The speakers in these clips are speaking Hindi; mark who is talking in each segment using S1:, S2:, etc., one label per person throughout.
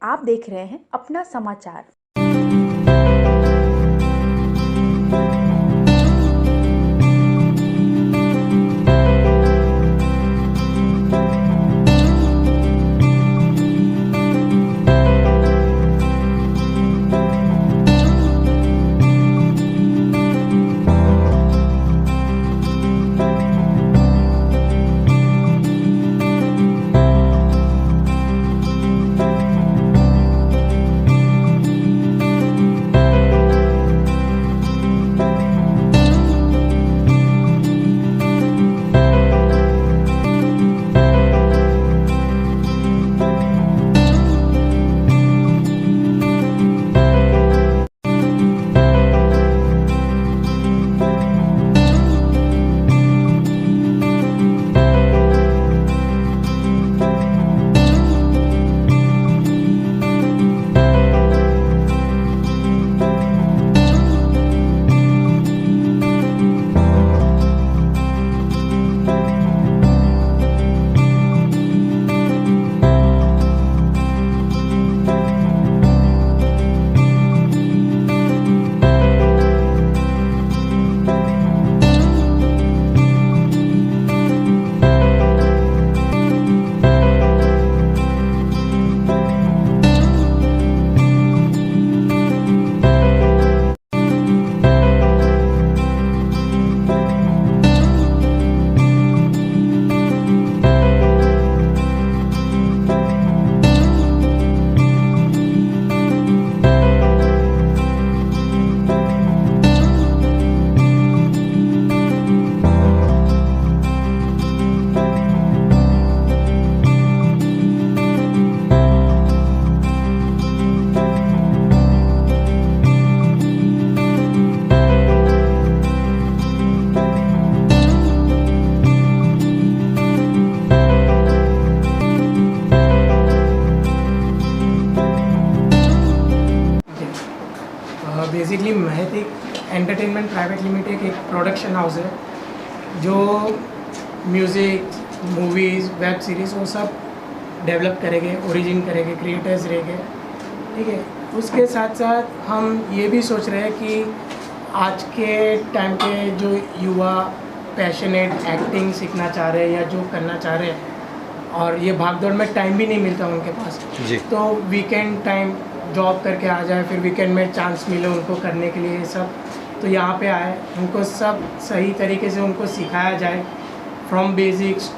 S1: आप देख रहे हैं अपना समाचार।
S2: बेसिकली महतिक एंटरटेनमेंट प्राइवेट लिमिटेड एक प्रोडक्शन हाउस है जो म्यूज़िक, मूवीज़, वेब सीरीज़ वो सब डेवलप करेंगे, ओरिजिन करेंगे, क्रिएटर्स रहेंगे, ठीक है। उसके साथ साथ हम ये भी सोच रहे हैं कि आज के टाइम के जो युवा पैशनेट एक्टिंग सीखना चाह रहे हैं या जो करना चाह रहे हैं और ये भागदौड़ में टाइम भी नहीं मिलता उनके पास
S3: जी,
S2: तो वीकेंड टाइम जॉब करके आ जाए, फिर वीकेंड में चांस मिले उनको करने के लिए सब, तो यहाँ पे आए, उनको सब सही तरीके से उनको सिखाया जाए from basics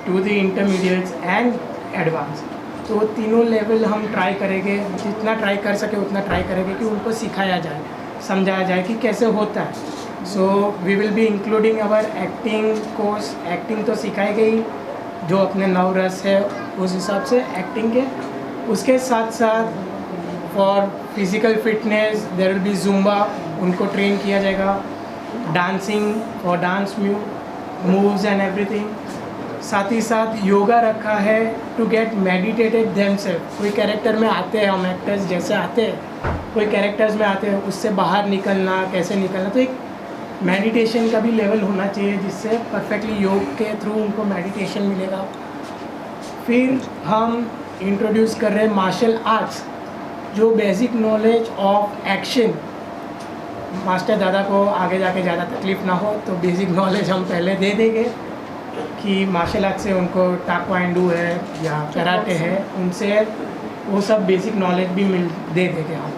S2: to the intermediates and advance. तो तीनों लेवल हम ट्राई करेंगे, जितना ट्राई कर सके उतना ट्राई करेंगे कि उनको सिखाया जाए, समझाया जाए कि कैसे होता है। So we will be including our acting course. Acting तो सिखाई गई, जो अपने नवरस है उस हिसाब से एक्टिंग के, उसके साथ साथ for physical fitness there will be Zumba, उनको ट्रेन किया जाएगा, dancing for dance moves and everything. साथ ही साथ योगा रखा है टू गेट मेडिटेटेड देमसेल्फ। कोई कैरेक्टर में आते हैं, हम एक्टर्स जैसे आते हैं, कोई कैरेक्टर्स में आते हैं, उससे बाहर निकलना, कैसे निकलना, तो एक मेडिटेशन का भी लेवल होना चाहिए जिससे परफेक्टली योग के थ्रू उनको मेडिटेशन मिलेगा। फिर हम इंट्रोड्यूस कर रहे हैं मार्शल आर्ट्स, जो basic knowledge of action, master दादा को आगे जाके ज़्यादा तकलीफ़ ना हो तो बेसिक नॉलेज हम पहले दे देंगे कि मार्शल आर्ट से उनको टाइक्वांडो है या कराटे है, उनसे वो सब बेसिक नॉलेज भी दे देंगे हम।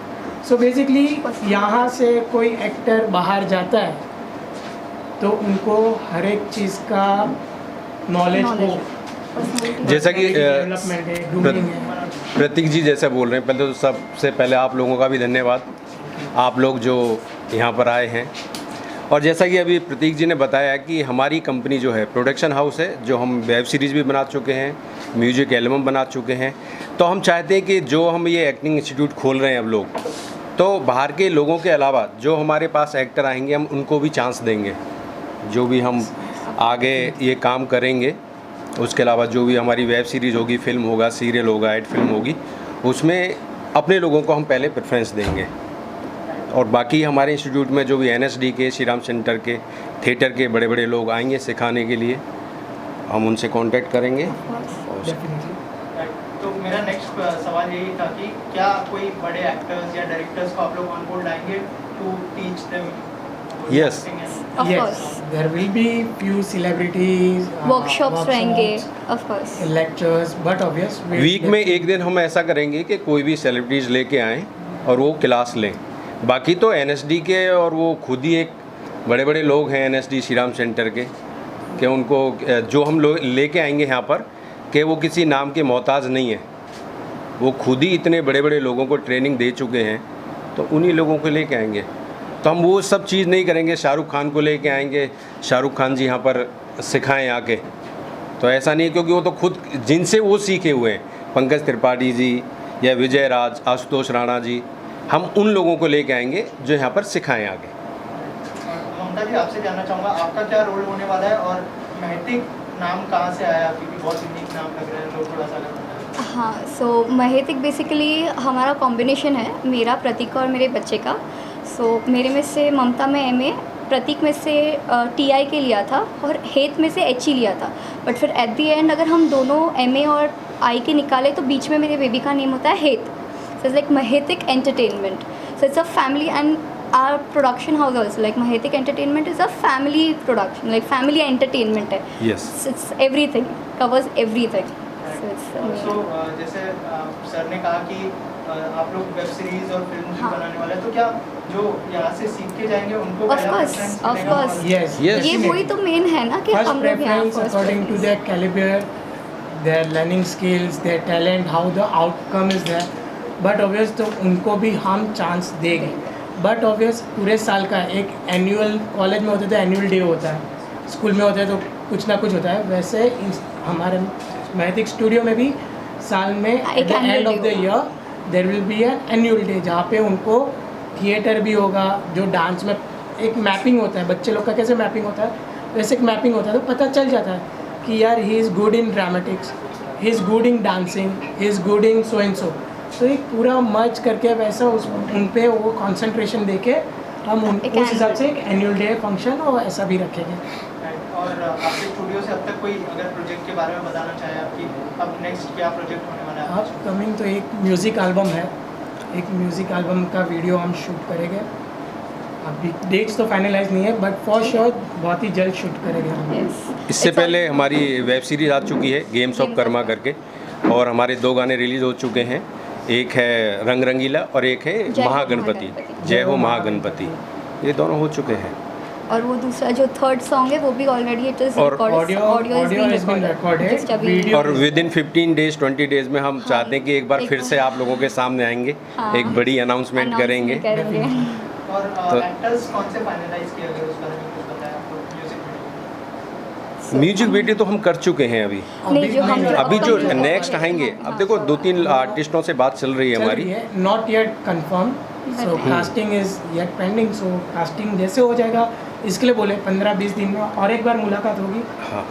S2: सो बेसिकली यहाँ से कोई एक्टर बाहर जाता है तो उनको हर एक चीज़ का नॉलेज हो,
S3: जैसा कि
S2: डेवलपमेंट है, ग्रूमिंग है।
S3: प्रतीक जी जैसा बोल रहे हैं, पहले तो सबसे पहले आप लोगों का भी धन्यवाद, आप लोग जो यहाँ पर आए हैं। और जैसा कि अभी प्रतीक जी ने बताया कि हमारी कंपनी जो है प्रोडक्शन हाउस है, जो हम वेब सीरीज़ भी बना चुके हैं, म्यूजिक एल्बम बना चुके हैं, तो हम चाहते हैं कि जो हम ये एक्टिंग इंस्टीट्यूट खोल रहे हैं अब लोग, तो बाहर के लोगों के अलावा जो हमारे पास एक्टर आएंगे हम उनको भी चांस देंगे। जो भी हम आगे ये काम करेंगे, उसके अलावा जो भी हमारी वेब सीरीज़ होगी, फिल्म होगा, सीरियल होगा, एड फिल्म होगी, उसमें अपने लोगों को हम पहले प्रेफरेंस देंगे। और बाकी हमारे इंस्टीट्यूट में जो भी NSD के, श्री राम सेंटर के, थिएटर के बड़े बड़े लोग आएंगे सिखाने के लिए, हम उनसे कांटेक्ट करेंगे।
S4: तो मेरा नेक्स्ट सवाल सवाल यही था कि क्या कोई बड़े एक्टर्स या डायरेक्टर्स को आप लोग ऑन बोर्ड लाएंगे to teach them?
S3: Yes.
S5: Of
S2: yes,
S5: course.
S2: there will be few celebrities,
S5: workshops रहेंगे of course.
S2: lectures, but obvious
S3: week में एक दिन हम ऐसा करेंगे कि कोई भी सेलिब्रिटीज़ लेके आएँ और वो क्लास लें। बाकी तो एनएसडी के और वो खुद ही एक बड़े बड़े लोग हैं एनएसडी श्रीराम सेंटर के, कि उनको जो हम लोग लेके आएंगे यहाँ पर कि वो किसी नाम के मोहताज नहीं है, वो खुद ही इतने बड़े बड़े लोगों को ट्रेनिंग दे चुके हैं, तो उन्हीं लोगों को लेके आएंगे। तो हम वो सब चीज़ नहीं करेंगे शाहरुख खान को लेके आएंगे, शाहरुख खान जी यहाँ पर सिखाएं आके, तो ऐसा नहीं है, क्योंकि वो तो खुद जिनसे वो सीखे हुए हैं, पंकज त्रिपाठी जी या विजय राज, आशुतोष राणा जी, हम उन लोगों को लेके आएंगे जो यहाँ पर सिखाएं आगे।
S4: ममता जी, आपसे जानना चाहूँगा आपका क्या रोल होने वाला है और महतिक नाम कहाँ से आया? क्योंकि बहुत यूनिक नाम लग रहा है, लोग थोड़ा सा अगर बताएं।
S5: हाँ, सो महतिक बेसिकली हमारा कॉम्बिनेशन है, मेरा, प्रतीक और मेरे बच्चे का. सो मेरे में से ममता में MA, प्रतीक में से TI के लिया था और हेत में से HE लिया था. बट फिर एट द एंड अगर हम दोनों MA और I के निकाले तो बीच में मेरे बेबी का नेम होता है हेत. सो इट्स लाइक महेतिक entertainment. So it's a family and our production house also, like Mahetik Entertainment is a family production, like family entertainment है.
S3: Yes.
S5: It's everything, covers everything. So it's
S4: So, जैसे सर ने कहा कि आप लोग वेब सीरीज और फिल्म भी बनाने वाले हैं, तो क्या जो यहाँ से सीख के जाएंगे उनको
S5: Of
S4: पहला
S5: course,
S4: preference
S5: of
S4: मिलेगा?
S5: course.
S2: yes,
S3: Yes.
S5: ये वही तो मेन है ना कि
S2: first
S5: हम लोग यहाँ
S2: preference
S5: first
S2: according to
S5: preference.
S2: their caliber, their learning skills, their talent, how the outcome is there. But obvious तो उनको भी हम चांस देंगे. बट ऑब्वियस पूरे साल का एक एनुअल, कॉलेज में होता है तो एनुअल डे होता है, स्कूल में होता है तो कुछ ना कुछ होता है, वैसे हमारे महतिक स्टूडियो में भी साल में at the end of the year there will be an annual day, जहाँ पे उनको थिएटर भी होगा, जो डांस में एक मैपिंग होता है, बच्चे लोग का कैसे मैपिंग होता है वैसे एक मैपिंग होता है, तो पता चल जाता है कि यार he is good in dramatics, he is good in dancing, he is good in so and so. तो एक पूरा मर्ज करके वैसा उन पे वो कंसंट्रेशन देके हम उस हिसाब से एक एनुअल डे फंक्शन और ऐसा भी रखेंगे.
S4: और आपके स्टूडियो से अब तक कोई अगर प्रोजेक्ट के बारे में बताना चाहे आपकी, अब नेक्स्ट क्या प्रोजेक्ट होने वाला है?
S2: अब कमिंग तो एक म्यूज़िक एल्बम है, एक म्यूज़िक एल्बम का वीडियो हम शूट करेंगे. अभी डेट्स तो फाइनलाइज नहीं है बट फॉर श्योर बहुत ही जल्द शूट करेंगे हम.
S5: Yes.
S3: इससे
S5: It's
S3: पहले
S5: all-
S3: हमारी वेब सीरीज़ आ चुकी है गेम्स ऑफ कर्मा करके, और हमारे 2 गाने रिलीज़ हो चुके हैं, एक है रंग रंगीला और एक है
S5: जय हो
S3: महागणपति,
S5: महागणपति।
S3: जय हो महागणपति, ये दोनों हो चुके हैं.
S5: और वो दूसरा जो थर्ड सॉन्ग है वो भी ऑलरेडी इट इज
S3: और
S2: audio has been recorded, video-
S3: और विद इन 15 डेज 20 डेज में हम चाहते हैं कि एक बार
S5: एक
S3: फिर
S5: बार।
S3: से आप लोगों के सामने आएंगे,
S5: हाँ।
S3: एक बड़ी अनाउंसमेंट करेंगे.
S4: और
S3: तो-
S4: एक्टर्स कौन से फाइनलाइज किए गए उस बारे में कुछ बताया आपको? म्यूजिक वीडियो
S3: म्यूजिक वीडियो तो हम कर चुके हैं अभी.
S5: नहीं, जो हम लोग
S3: अभी जो
S5: upcoming
S3: नेक्स्ट
S5: करेंगे,
S3: आएंगे,
S5: हाँ,
S3: अब देखो 2-3 आर्टिस्टों से बात चल रही है हमारी.
S2: Not yet confirm, so casting is yet pending. So casting जैसे हो जाएगा, इसके लिए बोले 15-20 दिन में और एक बार मुलाकात होगी,
S3: हाँ,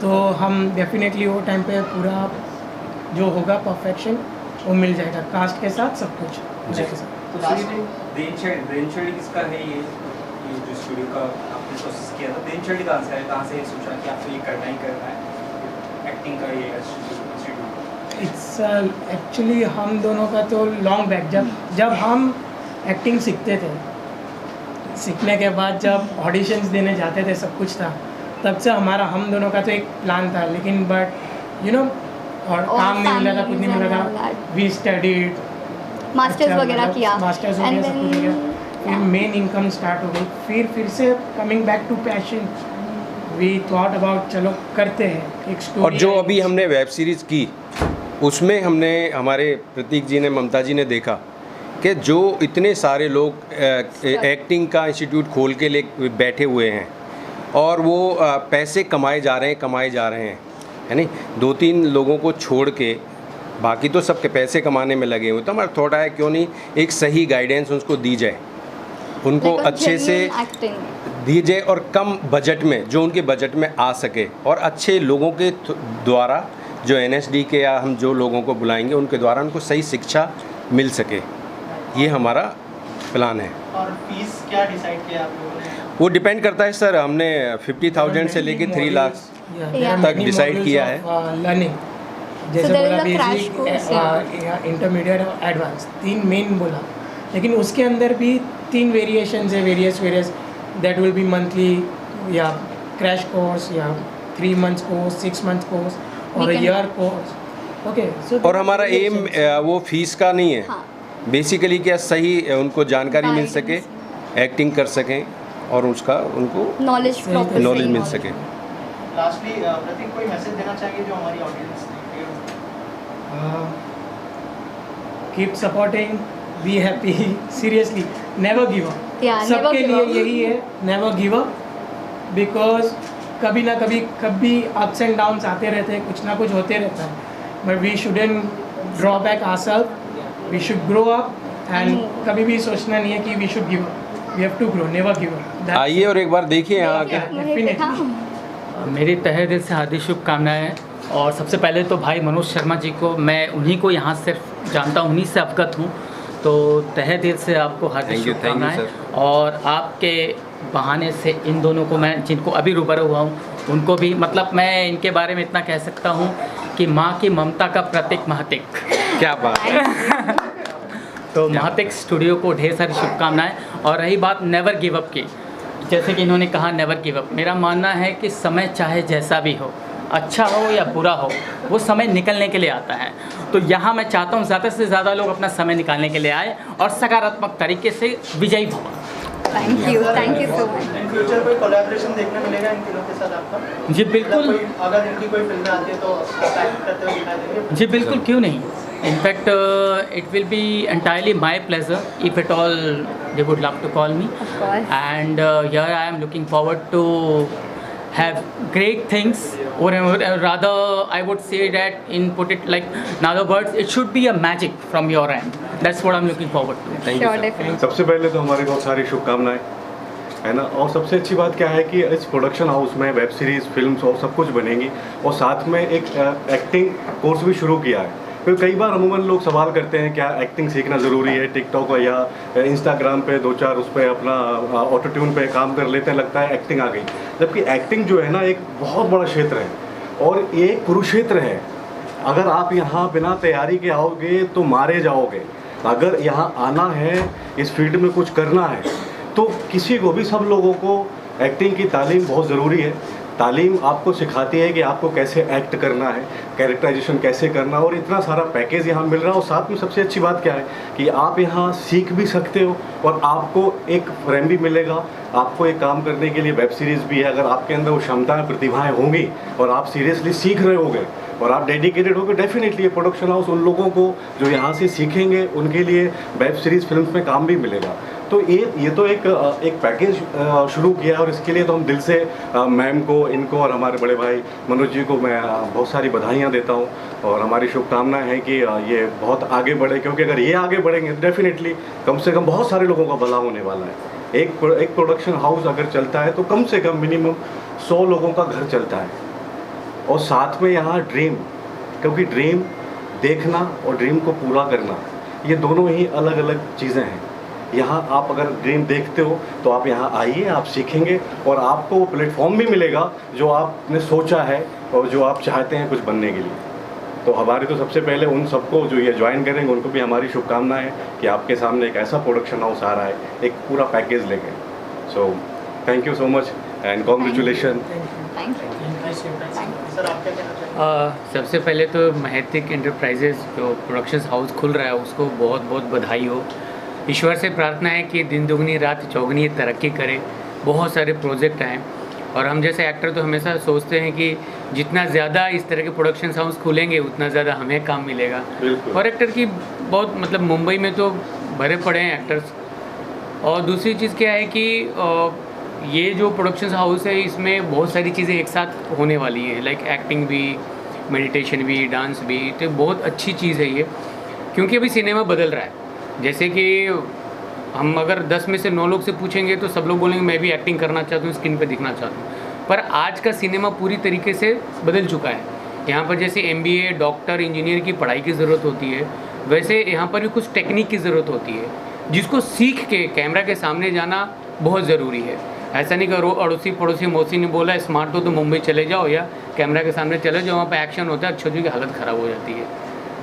S2: तो हम डेफिनेटली वो टाइम पे पूरा जो होगा परफेक्शन वो मिल जाएगा, कास्ट के साथ सब कुछ पूरे के साथ.
S6: तो ब्रेनचाइल्ड किसका है? ये जो स्टूडियो का आपने प्रोसेस किया था, ब्रेनचाइल्ड कहाँ से है, कहाँ से सोचा कि आपको ये करना ही करना है एक्टिंग का ये इंस्टीट्यूट?
S2: इट्स एक्चुअली हम दोनों का तो लॉन्ग बैक, जब हम एक्टिंग सीखते थे, सीखने के बाद जब ऑडिशंस देने जाते थे सब कुछ था, तब से हमारा हम दोनों का तो एक प्लान था, लेकिन बट यू नो और काम नहीं मिला था, कुछ नहीं मिला था. वी स्टडीड,
S5: मास्टर्स वगैरह किया,
S2: मास्टर्स हो
S5: and
S2: गया, सब कुछ हो गया, फिर
S5: then
S2: मेन इनकम स्टार्ट हो गई, फिर से coming back to passion, we thought about चलो करते हैं एक स्टोरी.
S3: और जो अभी हमने वेब सीरीज़ की उसमें हमने हमारे प्रतीक जी ने, ममता जी ने देखा कि जो इतने सारे लोग एक्टिंग का इंस्टीट्यूट खोल के ले बैठे हुए हैं और वो पैसे कमाए जा रहे हैं, है नहीं. 2-3 लोगों को छोड़ के बाकी तो सबके पैसे कमाने में लगे हुए, तो हमारा थॉट आया क्यों नहीं एक सही गाइडेंस उनको दी जाए, उनको
S5: like a
S3: अच्छे से
S5: genuine acting.
S3: दी जाए और कम बजट में, जो उनके बजट में आ सके, और अच्छे लोगों के द्वारा, जो एनएसडी के या हम जो लोगों को बुलाएंगे उनके द्वारा उनको सही शिक्षा मिल सके. ये हमारा प्लान है.
S4: और फीस क्या डिसाइड किया आप लोगों ने?
S3: वो डिपेंड करता है सर, हमने 50,000 से लेके 3 लाख
S5: Yeah.
S3: तक डिसाइड किया है.
S2: लर्निंग जैसे
S5: there is
S2: बोला
S5: a crash course,
S2: basic, intermediate और एडवांस, 3 मेन बोला, लेकिन उसके अंदर भी 3 वेरिएशंस है, various that will be monthly या क्रैश कोर्स या 3 मंथ्स कोर्स, 6 मंथ्स कोर्स और
S5: Weekend.
S2: Year course. ओके, सो
S3: और हमारा एम वो फीस का नहीं है,
S5: हाँ।
S3: बेसिकली क्या सही उनको जानकारी मिल
S5: Guidance.
S3: सके, एक्टिंग कर सकें और उसका उनको
S5: नॉलेज
S2: सही
S5: प्रॉपर
S3: नॉलेज मिल सके।
S4: लास्टली प्रतीक, कोई मैसेज देना चाहेंगे जो हमारी audience
S2: keep supporting, be happy, seriously never give up.
S5: Yeah, never
S2: सबके
S5: give
S2: लिए
S5: up.
S2: यही है, नेवर गिव अप, बिकॉज कभी ना कभी अप्स एंड डाउन्स आते रहते हैं, कुछ ना कुछ होते रहता है, but we shouldn't draw back ourself, we should grow up and कभी भी सोचना नहीं है कि we should give up, we have to grow, never give up.
S3: आइए और एक बार देखिए यहाँ आके।
S2: Definitely.
S5: हाँ।
S7: मेरी तहे दिल से हार्दिक शुभकामनाएं। और सबसे पहले तो भाई मनोज शर्मा जी को, मैं उन्हीं को यहाँ सिर्फ जानता हूँ, उन्हीं से अवगत हूँ, तो तहे दिल से आपको हार्दिक
S3: Thank you,
S7: शुभकामनाएं।
S3: sir.
S7: और आपके बहाने से इन दोनों को, मैं जिनको अभी रूबरू हुआ हूँ उनको भी, मतलब मैं इनके बारे में इतना कह सकता हूँ कि माँ की ममता का प्रतीक महतिक।
S3: क्या बात है।
S7: तो महतिक स्टूडियो को ढेर सारी शुभकामनाएं। और रही बात नेवर गिव अप की, जैसे कि इन्होंने कहा नेवर गिव अप, मेरा मानना है कि समय चाहे जैसा भी हो, अच्छा हो या बुरा हो, वो समय निकलने के लिए आता है। तो यहाँ मैं चाहता हूँ ज़्यादा से ज़्यादा लोग अपना समय निकालने के लिए आए और सकारात्मक तरीके से विजयी भव।
S5: Thank you so much.
S4: In future कोई कोलैबोरेशन देखने मिलेगा इन तीनों के साथ आपका?
S7: जी बिल्कुल,
S4: अगर इनकी कोई फिल्में आती है तो एक्ट करते हुए दिखाई देंगे?
S7: जी बिल्कुल, क्यों नहीं। In fact it will be entirely my pleasure if at all they would love to call me,
S5: Of course.
S7: and here I am looking forward to have great things, or rather I would say that, in put it like in other words, it should be a magic from your end. That's what I'm looking forward to.
S3: Thank you
S5: Sure,
S3: sir.
S5: definitely.
S8: सबसे पहले तो हमारी बहुत सारी शुभकामनाएं, है ना। और सबसे अच्छी बात क्या है कि इस प्रोडक्शन हाउस में वेब सीरीज़, फिल्म्स और सब कुछ बनेंगी, और साथ में एक एक्टिंग कोर्स भी शुरू किया है। क्योंकि कई बार अमूमन लोग सवाल करते हैं क्या एक्टिंग सीखना ज़रूरी है, टिकटॉक या इंस्टाग्राम पे 2-4 उस पर अपना ऑटो ट्यून पे काम कर लेते हैं, लगता है एक्टिंग आ गई। जबकि एक्टिंग जो है ना एक बहुत बड़ा क्षेत्र है और ये कुरुक्षेत्र है। अगर आप यहाँ बिना तैयारी के आओगे तो मारे जाओगे। अगर यहाँ आना है, इस फील्ड में कुछ करना है, तो किसी को भी, सब लोगों को एक्टिंग की तालीम बहुत ज़रूरी है। तालीम आपको सिखाती है कि आपको कैसे एक्ट करना है, कैरेक्टराइजेशन कैसे करना, और इतना सारा पैकेज यहाँ मिल रहा है। और साथ में सबसे अच्छी बात क्या है कि आप यहाँ सीख भी सकते हो और आपको एक फ्रेम भी मिलेगा, आपको एक काम करने के लिए वेब सीरीज़ भी है। अगर आपके अंदर वो क्षमताएँ, प्रतिभाएँ होंगी और आप सीरियसली सीख रहे होगे और आप डेडिकेटेड होगे, डेफिनेटली ये प्रोडक्शन हाउस उन लोगों को जो यहाँ से सीखेंगे उनके लिए वेब सीरीज़, फिल्म्स में काम भी मिलेगा। तो ये तो एक पैकेज शुरू किया, और इसके लिए तो हम दिल से मैम को, इनको और हमारे बड़े भाई मनोज जी को मैं बहुत सारी बधाइयाँ देता हूँ। और हमारी शुभकामनाएं हैं कि ये बहुत आगे बढ़े, क्योंकि अगर ये आगे बढ़ेंगे डेफिनेटली कम से कम बहुत सारे लोगों का भला होने वाला है। एक प्रोडक्शन हाउस अगर चलता है तो कम से कम मिनिमम 100 लोगों का घर चलता है। और साथ में यहाँ ड्रीम, क्योंकि ड्रीम देखना और ड्रीम को पूरा करना, ये दोनों ही अलग अलग चीज़ें हैं। यहाँ आप अगर ड्रीम देखते हो तो आप यहाँ आइए, आप सीखेंगे और आपको वो प्लेटफॉर्म भी मिलेगा जो आपने सोचा है और जो आप चाहते हैं कुछ बनने के लिए। तो हमारी तो सबसे पहले उन सबको जो ये ज्वाइन करेंगे उनको भी हमारी शुभकामनाएं हैं कि आपके सामने एक ऐसा प्रोडक्शन हाउस आ रहा है, एक पूरा पैकेज लेके। So thank you so much and congratulation.
S5: Thank you.
S4: Sir आप क्या कहना चाहेंगे?
S7: सबसे पहले तो महतिक एंटरप्राइजेज जो प्रोडक्शन हाउस खुल रहा है उसको बहुत बहुत बधाई हो। ईश्वर से प्रार्थना है कि दिन दुगनी रात चौगनी तरक्की करे, बहुत सारे प्रोजेक्ट आएँ। और हम जैसे एक्टर तो हमेशा सोचते हैं कि जितना ज़्यादा इस तरह के प्रोडक्शन हाउस खुलेंगे उतना ज़्यादा हमें काम मिलेगा। और एक्टर की बहुत, मतलब मुंबई में तो भरे पड़े हैं एक्टर्स। और दूसरी चीज़ क्या है कि ये जो प्रोडक्शन हाउस है इसमें बहुत सारी चीज़ें एक साथ होने वाली हैं, लाइक एक्टिंग भी, मेडिटेशन भी, डांस भी। तो बहुत अच्छी चीज़ है ये, क्योंकि अभी सिनेमा बदल रहा है। जैसे कि हम अगर 10 में से 9 लोग से पूछेंगे तो सब लोग बोलेंगे मैं भी एक्टिंग करना चाहता हूँ, स्क्रीन पे दिखना चाहता हूँ। पर आज का सिनेमा पूरी तरीके से बदल चुका है। यहाँ पर जैसे MBA, डॉक्टर, इंजीनियर की पढ़ाई की ज़रूरत होती है, वैसे यहाँ पर भी कुछ टेक्निक की ज़रूरत होती है, जिसको सीख के कैमरा के सामने जाना बहुत ज़रूरी है। ऐसा नहीं करो अड़ोसी पड़ोसी मौसी ने बोला स्मार्ट हो तो मुंबई चले जाओ या कैमरा के सामने चले जो वहाँ पे एक्शन होता है, अच्छों की हालत ख़राब हो जाती है।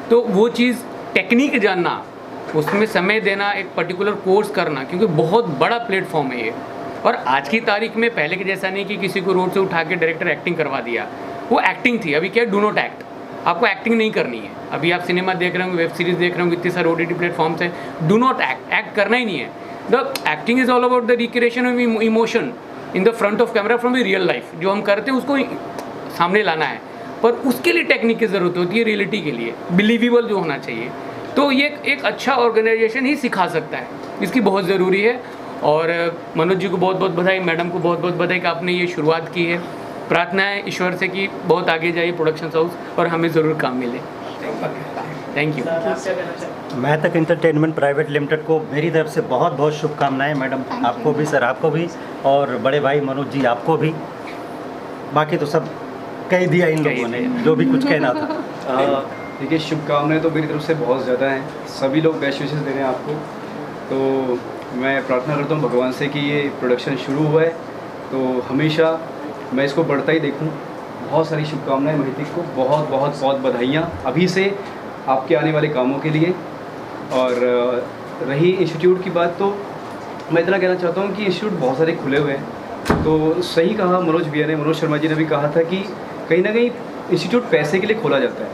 S7: तो वो चीज़ टेक्निक जानना, उसमें समय देना, एक पर्टिकुलर कोर्स करना, क्योंकि बहुत बड़ा प्लेटफॉर्म है ये। और आज की तारीख में पहले के जैसा नहीं कि किसी को रोड से उठा के डायरेक्टर एक्टिंग करवा दिया, वो एक्टिंग थी। अभी क्या, डू नॉट एक्ट, आपको एक्टिंग नहीं करनी है। अभी आप सिनेमा देख रहे होंगे, वेब सीरीज़ देख रहे होंगे, इतने सारे OTT प्लेटफॉर्म्स हैं, डू नॉट एक्ट, एक्ट करना ही नहीं है। The acting is all about the recreation of emotion in the front of camera from the real life. जो हम करते हैं उसको सामने लाना है, पर उसके लिए टेक्निक की ज़रूरत होती है, रियलिटी के लिए बिलीवेबल जो होना चाहिए। तो ये एक अच्छा ऑर्गेनाइजेशन ही सिखा सकता है, इसकी बहुत ज़रूरी है। और मनोज जी को बहुत बहुत बधाई, मैडम को बहुत बहुत बधाई कि आपने ये शुरुआत की है। प्रार्थना है ईश्वर से कि बहुत आगे जाइए प्रोडक्शन हाउस और हमें ज़रूर काम मिले। Thank you.
S9: महतक एंटरटेनमेंट प्राइवेट लिमिटेड को मेरी तरफ से बहुत बहुत शुभकामनाएं मैडम, आपको भी, सर आपको भी, और बड़े भाई मनोज जी आपको भी। बाकी तो सब कह दिया इन लोगों ने जो भी कुछ कहना था।
S10: देखिए, शुभकामनाएं तो मेरी तरफ से बहुत ज़्यादा हैं, सभी लोग बेस्ट विशेस दे रहे हैं आपको। तो मैं प्रार्थना करता हूँ भगवान से कि ये प्रोडक्शन शुरू हुआ है तो हमेशा मैं इसको बढ़ता ही देखूँ। बहुत सारी शुभकामनाएं महतिक को, बहुत बहुत बहुत बधाइयाँ अभी से आपके आने वाले कामों के लिए। और रही इंस्टीट्यूट की बात, तो मैं इतना कहना चाहता हूँ कि इंस्टीट्यूट बहुत सारे खुले हुए हैं। तो सही कहा मनोज भैया ने, मनोज शर्मा जी ने भी कहा था कि कहीं ना कहीं इंस्टीट्यूट पैसे के लिए खोला जाता है।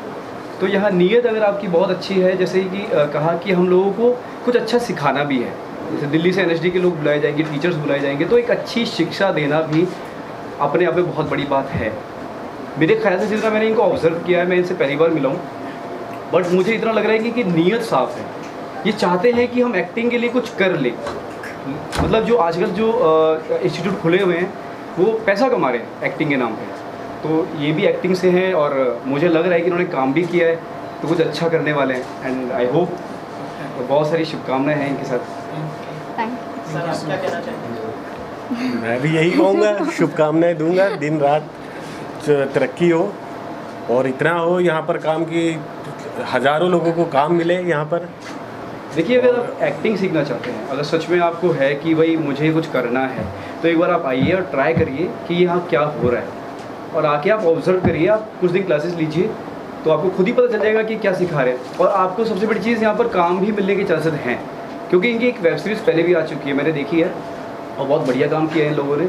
S10: तो यहाँ नीयत अगर आपकी बहुत अच्छी है, जैसे कि कहा कि हम लोगों को कुछ अच्छा सिखाना भी है, जैसे दिल्ली से NSD के लोग बुलाए जाएंगे, टीचर्स बुलाए जाएंगे, तो एक अच्छी शिक्षा देना भी अपने आप में बहुत बड़ी बात है। मेरे ख्याल से जितना मैंने इनको ऑब्जर्व किया है, मैं इनसे पहली बार मिला हूँ, बट मुझे इतना लग रहा है कि नीयत साफ़ है। ये चाहते हैं कि हम एक्टिंग के लिए कुछ कर लें। मतलब जो आजकल जो इंस्टीट्यूट खुले हुए हैं वो पैसा कमा रहे हैं एक्टिंग के नाम पे, तो ये भी एक्टिंग से हैं और मुझे लग रहा है कि इन्होंने काम भी किया है, तो कुछ अच्छा करने वाले हैं। एंड आई होप, बहुत सारी शुभकामनाएं हैं इनके साथ।
S4: सर आप क्या कहना चाहेंगे?
S11: मैं भी यही कहूँगा, शुभकामनाएं दूंगा, दिन रात तरक्की हो और इतना हो यहाँ पर काम की, हज़ारों लोगों को काम मिले यहाँ पर।
S10: देखिए, अगर आप एक्टिंग सीखना चाहते हैं, अगर सच में आपको है कि भाई मुझे कुछ करना है, तो एक बार आप आइए और ट्राई करिए कि यहाँ क्या हो रहा है, और आके आप ऑब्जर्व करिए, आप कुछ दिन क्लासेस लीजिए, तो आपको खुद ही पता चल जाएगा कि क्या सिखा रहे हैं। और आपको सबसे बड़ी चीज़, यहाँ पर काम भी मिलने के चांसेस हैं, क्योंकि इनकी एक वेब सीरीज़ पहले भी आ चुकी है, मैंने देखी है, और बहुत बढ़िया काम किया है इन लोगों ने।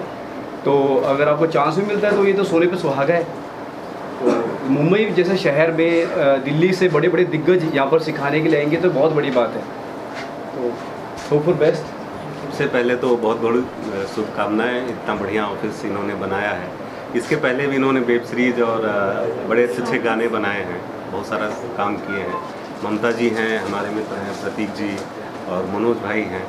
S10: तो अगर आपको चांस भी मिलता है तो ये तो सोने पे सुहागा है। तो मुंबई जैसे शहर में दिल्ली से बड़े बड़े दिग्गज यहाँ पर सिखाने के लिए आएंगे तो बहुत बड़ी बात है। तो होप फॉर बेस्ट।
S3: सबसे पहले तो बहुत बहुत शुभकामनाएं, इतना बढ़िया ऑफिस इन्होंने बनाया है। इसके पहले भी इन्होंने वेब सीरीज और बड़े अच्छे गाने बनाए हैं, बहुत सारा काम किए हैं। ममता जी हैं, हमारे मित्र हैं, प्रतीक जी और मनोज भाई हैं,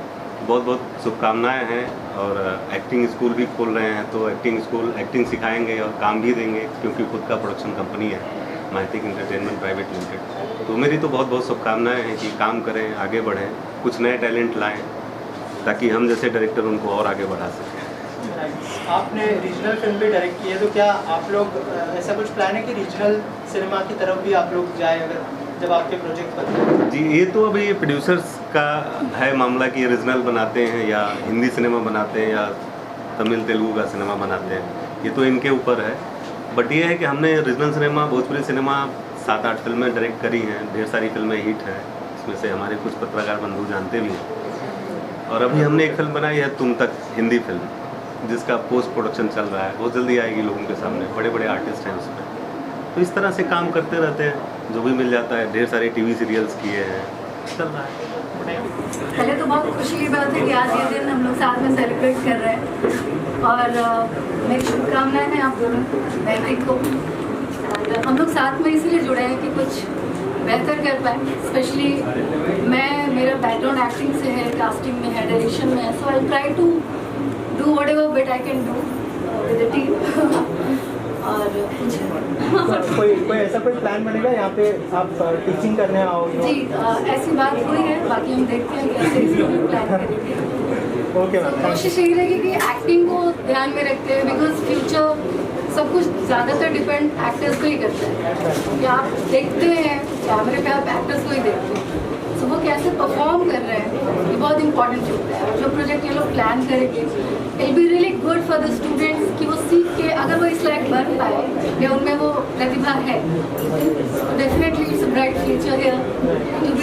S3: बहुत बहुत शुभकामनाएं हैं। और एक्टिंग स्कूल भी खोल रहे हैं, तो एक्टिंग स्कूल एक्टिंग सिखाएंगे और काम भी देंगे, क्योंकि खुद का प्रोडक्शन कंपनी है महतिक एंटरटेनमेंट प्राइवेट लिमिटेड। तो मेरी तो बहुत बहुत शुभकामनाएं हैं कि काम करें, आगे बढ़ें, कुछ नए टैलेंट लाएं, ताकि हम जैसे डायरेक्टर उनको और आगे बढ़ा सकें।
S4: आपने रीजनल फिल्म भी डायरेक्ट की है, तो क्या आप लोग ऐसा कुछ प्लान है कि रीजनल सिनेमा की तरफ भी आप लोग जाए अगर जब आपके प्रोजेक्ट बनते हैं?
S3: जी, ये तो अभी प्रोड्यूसर्स का है मामला कि रीजनल बनाते हैं या हिंदी सिनेमा बनाते हैं या तमिल तेलुगु का सिनेमा बनाते हैं, ये तो इनके ऊपर है। बट ये है कि हमने रीजनल सिनेमा, भोजपुरी सिनेमा 7-8 फिल्में डायरेक्ट करी हैं, ढेर सारी फिल्में हिट हैं, इसमें से हमारे कुछ पत्रकार बंधु जानते भी हैं। और अभी हमने एक फिल्म बनाई है तुम तक, हिंदी फिल्म, जिसका पोस्ट प्रोडक्शन चल रहा है, बहुत जल्दी आएगी लोगों के सामने। बड़े बड़े आर्टिस्ट हैं उसमें, तो इस तरह से काम करते रहते हैं, जो भी मिल जाता है। ढेर सारे टीवी सीरियल्स किए हैं, चल रहा है।
S12: पहले तो बहुत खुशी की बात है कि आज ये दिन हम लोग साथ में सेलिब्रेट कर रहे हैं, और मेरी शुभकामनाएं हैं आप दोनों महतिक को। और हम लोग साथ में इसीलिए जुड़े हैं कि कुछ बेहतर कर पाए। स्पेशली मेरा बैकग्राउंड एक्टिंग से है, कास्टिंग में है, डायरेक्शन में है, so I try to do whatever bit I can do with the team. और
S4: कोई ऐसा कोई प्लान बनेगा यहाँ पे आप टीचिंग करने आओगे?
S12: जी, ऐसी बात हुई है, बाकी हम देखते हैं कैसे इसको प्लान करेंगे।
S4: ओके मैम,
S12: कोशिश यही रहेगी कि एक्टिंग को ध्यान में रखते हुए, बिकॉज फ्यूचर सब कुछ ज़्यादातर डिपेंड एक्टर्स को ही करता है। कि आप देखते हैं कैमरे पे, आप एक्टर्स को ही देखते हैं, तो वो कैसे परफॉर्म कर रहे हैं, ये बहुत इंपॉर्टेंट होता है। और जो प्रोजेक्ट ये लोग प्लान करेंगे, it be really good for the students कि वो सीख के अगर वो इस लायक बन पाए है या उनमें वो प्रतिभा है, definitely it's a bright future here to